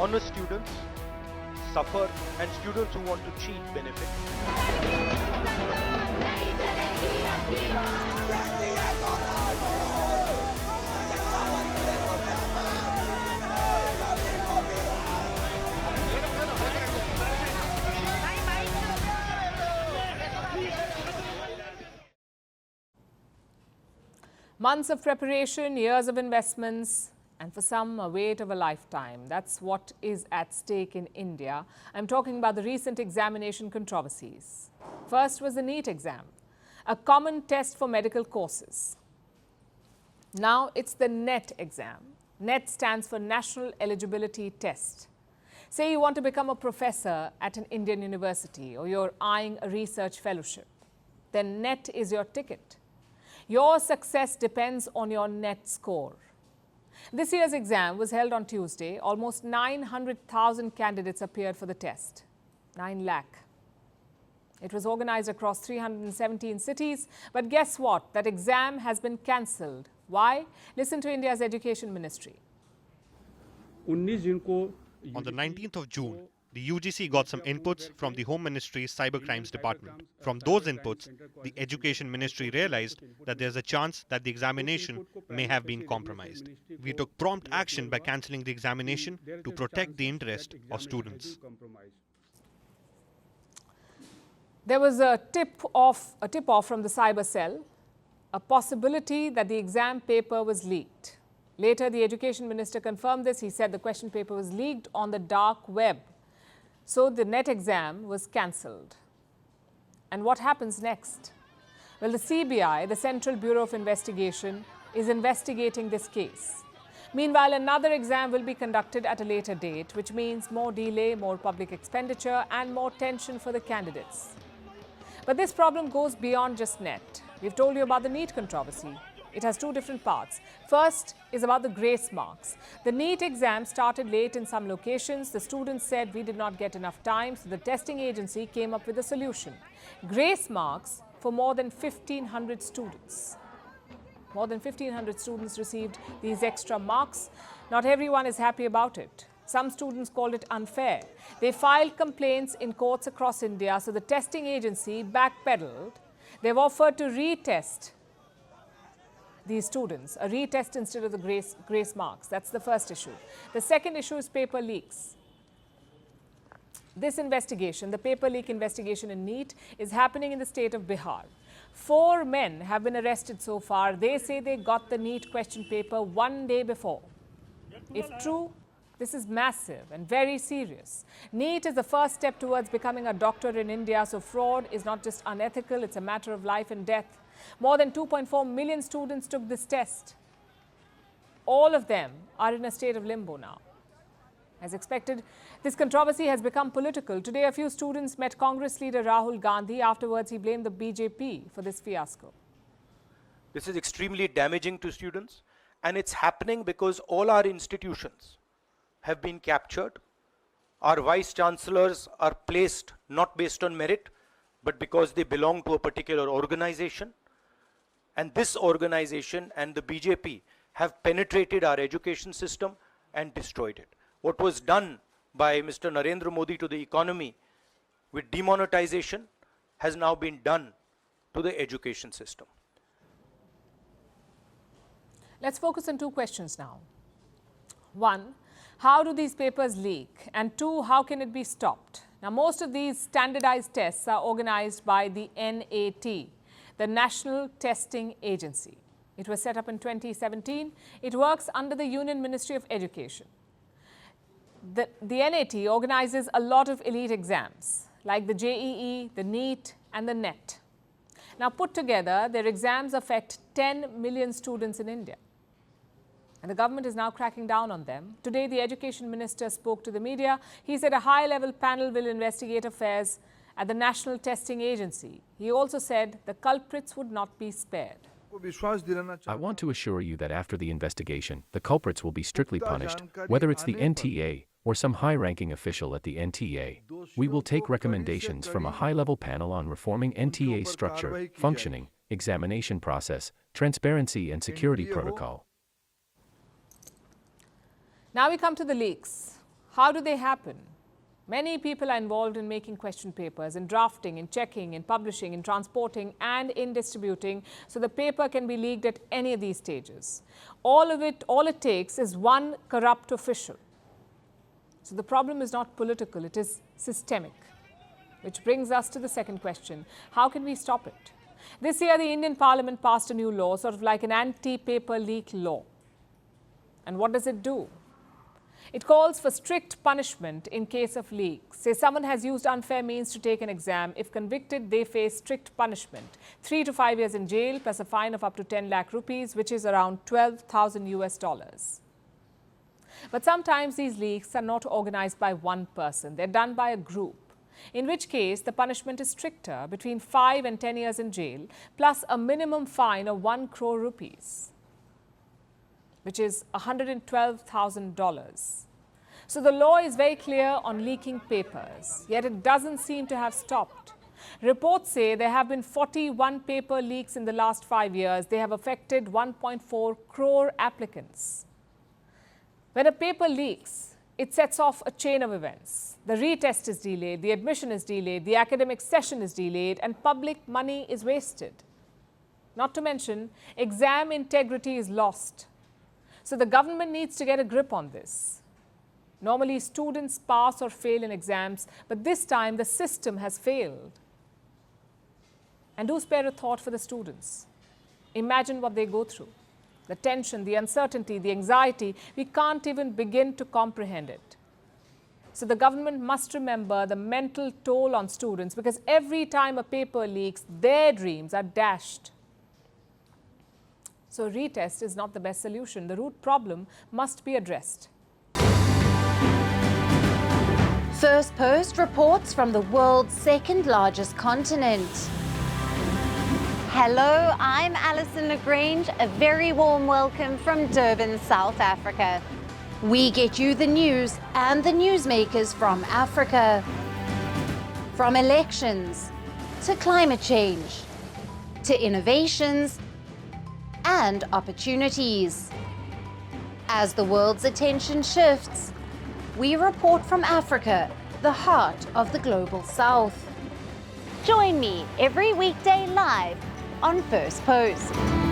honest students suffer and students who want to cheat benefit. Months of preparation, years of investments, and for some, a wait of a lifetime. That's what is at stake in India. I'm talking about the recent examination controversies. First was the NEET exam, a common test for medical courses. Now it's the NET exam. NET stands for National Eligibility Test. Say you want to become a professor at an Indian university or you're eyeing a research fellowship. Then NET is your ticket. Your success depends on your NET score. This year's exam was held on Tuesday. Almost 900,000 candidates appeared for the test. 9 lakh. It was organized across 317 cities. But guess what? That exam has been cancelled. Why? Listen to India's Education Ministry. On the 19th of June, the UGC got some inputs from the Home Ministry's Cybercrimes Department. From those inputs, the Education Ministry realized that there's a chance that the examination may have been compromised. We took prompt action by cancelling the examination to protect the interest of students. There was a tip-off from the cyber cell, a possibility that the exam paper was leaked. Later, the Education Minister confirmed this. He said the question paper was leaked on the dark web. So the NET exam was cancelled. And what happens next? Well, the CBI, the Central Bureau of Investigation, is investigating this case. Meanwhile, another exam will be conducted at a later date, which means more delay, more public expenditure, and more tension for the candidates. But this problem goes beyond just NET. We've told you about the NEET controversy. It has two different parts. First is about the grace marks. The NEET exam started late in some locations. The students said we did not get enough time, so the testing agency came up with a solution. Grace marks for more than 1,500 students. More than 1,500 students received these extra marks. Not everyone is happy about it. Some students called it unfair. They filed complaints in courts across India, so the testing agency backpedaled. They've offered to retest these students, a retest instead of the grace marks. That's the first issue. The second issue is paper leaks. This investigation, the paper leak investigation in NEET, is happening in the state of Bihar. 4 men have been arrested so far. They say they got the NEET question paper 1 day before. If true, this is massive and very serious. NEET is the first step towards becoming a doctor in India, so fraud is not just unethical, it's a matter of life and death. More than 2.4 million students took this test. All of them are in a state of limbo now. As expected, this controversy has become political. Today, a few students met Congress leader Rahul Gandhi. Afterwards, he blamed the BJP for this fiasco. This is extremely damaging to students, and it's happening because all our institutions have been captured. Our vice chancellors are placed not based on merit, but because they belong to a particular organization. And this organization and the BJP have penetrated our education system and destroyed it. What was done by Mr. Narendra Modi to the economy with demonetization has now been done to the education system. Let's focus on 2 questions now. 1, how do these papers leak? And 2, how can it be stopped? Now, most of these standardized tests are organized by the NET, the National Testing Agency. It was set up in 2017. It works under the Union Ministry of Education. The NET organizes a lot of elite exams, like the JEE, the NEET, and the NET. Now, put together, their exams affect 10 million students in India. And the government is now cracking down on them. Today, the Education Minister spoke to the media. He said a high-level panel will investigate affairs at the National Testing Agency. He also said the culprits would not be spared. I want to assure you that after the investigation, the culprits will be strictly punished, whether it's the NTA or some high-ranking official at the NTA. We will take recommendations from a high-level panel on reforming NTA structure, functioning, examination process, transparency and security protocol. Now we come to the leaks. How do they happen? Many people are involved in making question papers, in drafting, in checking, in publishing, in transporting, and in distributing, so the paper can be leaked at any of these stages. All it takes is one corrupt official. So the problem is not political, it is systemic. Which brings us to the second question. How can we stop it? This year, the Indian Parliament passed a new law, sort of like an anti-paper leak law. And what does it do? It calls for strict punishment in case of leaks. Say someone has used unfair means to take an exam. If convicted, they face strict punishment. 3 to 5 years in jail plus a fine of up to 10 lakh rupees, which is around 12,000 US dollars. But sometimes these leaks are not organized by one person. They're done by a group, in which case the punishment is stricter, between 5 and 10 years in jail, plus a minimum fine of 1 crore rupees, which is $112,000. So the law is very clear on leaking papers, yet it doesn't seem to have stopped. Reports say there have been 41 paper leaks in the last 5 years. They have affected 1.4 crore applicants. When a paper leaks, it sets off a chain of events. The retest is delayed, the admission is delayed, the academic session is delayed, and public money is wasted. Not to mention, exam integrity is lost. So the government needs to get a grip on this. Normally, students pass or fail in exams, but this time the system has failed. And do spare a thought for the students. Imagine what they go through. The tension, the uncertainty, the anxiety, we can't even begin to comprehend it. So the government must remember the mental toll on students, because every time a paper leaks, their dreams are dashed. So retest is not the best solution. The root problem must be addressed. Firstpost reports from the world's second largest continent. Hello, I'm Alison Lagrange. A very warm welcome from Durban, South Africa. We get you the news and the newsmakers from Africa. From elections to climate change to innovations and opportunities. As the world's attention shifts, we report from Africa, the heart of the global South. Join me every weekday live on Firstpost.